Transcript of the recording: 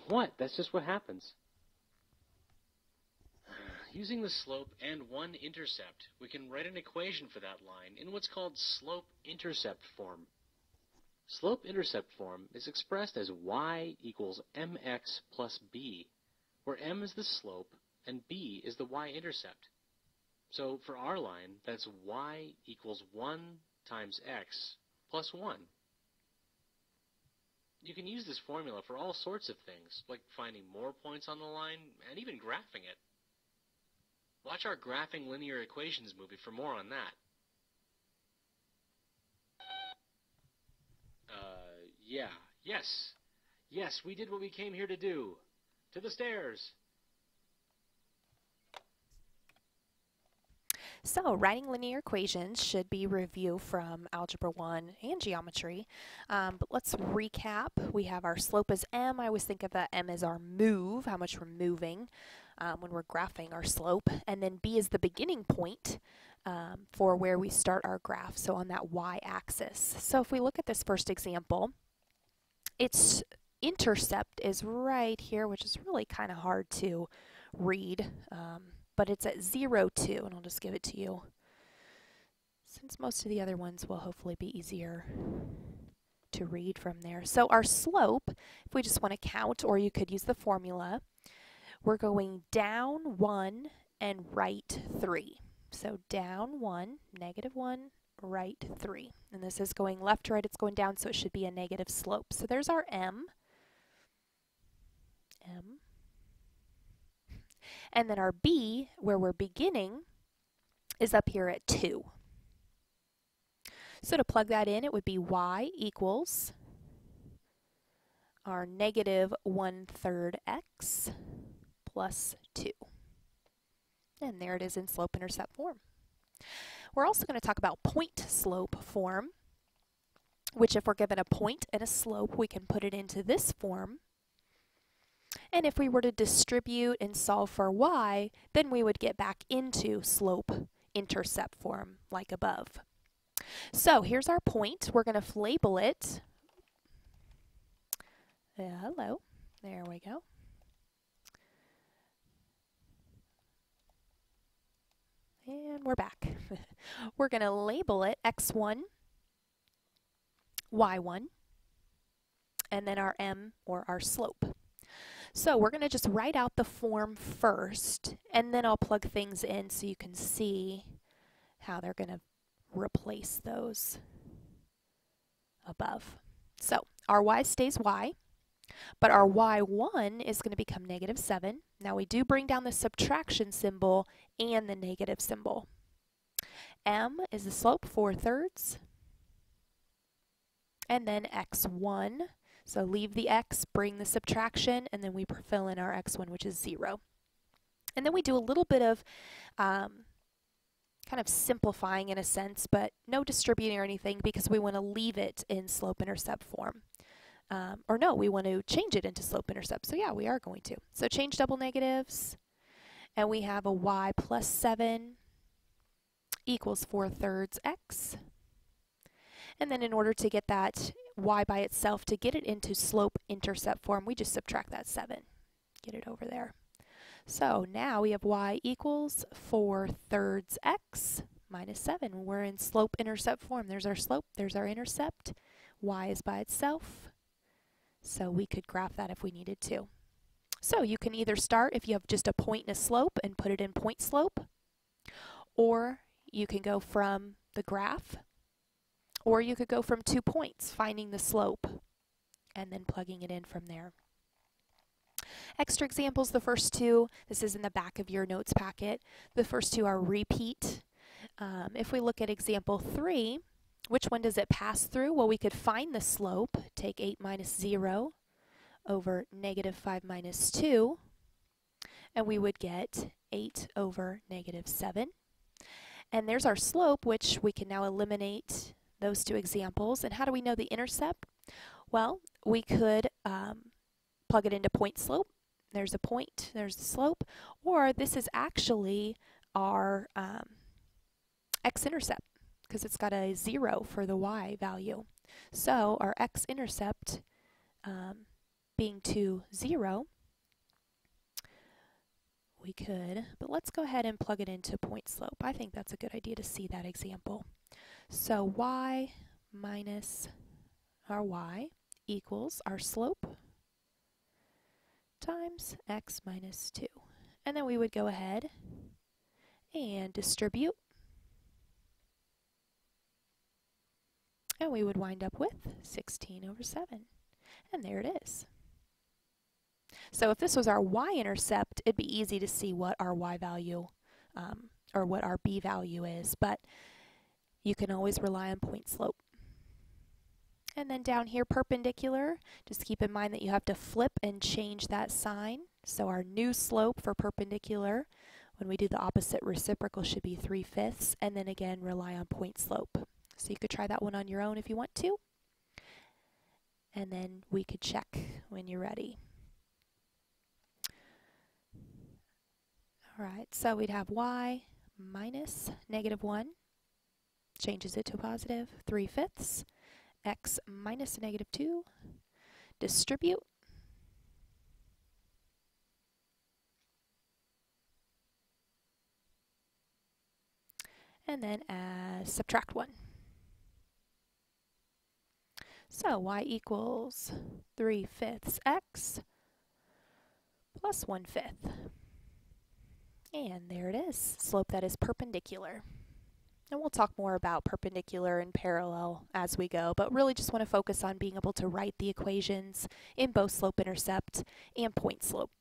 What? That's just what happens. Using the slope and one intercept, we can write an equation for that line in what's called slope-intercept form. Slope-intercept form is expressed as y equals mx plus b, where m is the slope and b is the y-intercept. So for our line, that's y equals 1 times x plus 1. You can use this formula for all sorts of things, like finding more points on the line and even graphing it. Watch our Graphing Linear Equations movie for more on that. Yeah. Yes. Yes, we did what we came here to do. To the stairs. So writing linear equations should be review from Algebra 1 and Geometry. But let's recap. We have our slope as m. I always think of that m as our move, how much we're moving when we're graphing our slope. And then b is the beginning point for where we start our graph, so on that y-axis. So if we look at this first example, its intercept is right here, which is really kind of hard to read. But it's at 0, 2, and I'll just give it to you, since most of the other ones will hopefully be easier to read from there. So our slope, if we just want to count, or you could use the formula, we're going down 1 and right 3. So down 1, negative 1, right 3. And this is going left to right, it's going down, so it should be a negative slope. So there's our m. And then our b, where we're beginning, is up here at 2. So to plug that in, it would be y equals our negative 1/3 x plus 2. And there it is in slope-intercept form. We're also going to talk about point-slope form, which if we're given a point and a slope, we can put it into this form. And if we were to distribute and solve for y, then we would get back into slope-intercept form like above. So here's our point. We're going to label it. Hello. There we go. And we're back. We're going to label it x1, y1, and then our m, or our slope. So we're going to just write out the form first, and then I'll plug things in so you can see how they're going to replace those above. So our y stays y, but our y1 is going to become negative 7. Now we do bring down the subtraction symbol and the negative symbol. M is the slope, 4/3, and then x1. So leave the x, bring the subtraction, and then we fill in our x1, which is 0. And then we do a little bit of kind of simplifying in a sense, but no distributing or anything, because we want to leave it in slope-intercept form. Or no, we want to change it into slope-intercept. So yeah, we are going to. So change double negatives, and we have a y plus 7 equals 4/3 x. And then in order to get that y by itself, to get it into slope-intercept form, we just subtract that 7. Get it over there. So now we have y equals 4/3 x minus 7. We're in slope-intercept form. There's our slope, there's our intercept. Y is by itself. So we could graph that if we needed to. So you can either start, if you have just a point and a slope, and put it in point slope, or you can go from the graph, or you could go from 2 points, finding the slope, and then plugging it in from there. Extra examples, the first two, this is in the back of your notes packet. The first two are repeat. If we look at example 3, which one does it pass through? Well, we could find the slope, take 8 minus 0 over negative 5 minus 2, and we would get 8 over negative 7. And there's our slope, which we can now eliminate those two examples. And how do we know the intercept? Well, we could plug it into point slope. There's a point, there's the slope, or this is actually our x-intercept, because it's got a 0 for the y value. So our x-intercept being 2, 0, we could, but let's go ahead and plug it into point slope. I think that's a good idea to see that example. So y minus our y equals our slope times x minus 2. And then we would go ahead and distribute. And we would wind up with 16 over 7. And there it is. So if this was our y-intercept, it'd be easy to see what our y value or what our b value is, but you can always rely on point slope. And then down here, perpendicular, just keep in mind that you have to flip and change that sign. So our new slope for perpendicular, when we do the opposite reciprocal, should be 3/5, and then again rely on point slope. So you could try that one on your own if you want to. And then we could check when you're ready. All right, so we'd have y minus -1, changes it to positive, 3/5, x minus -2, distribute, and then subtract 1. So y equals 3/5 x plus 1/5. And there it is, slope that is perpendicular. And we'll talk more about perpendicular and parallel as we go, but really just want to focus on being able to write the equations in both slope-intercept and point slope.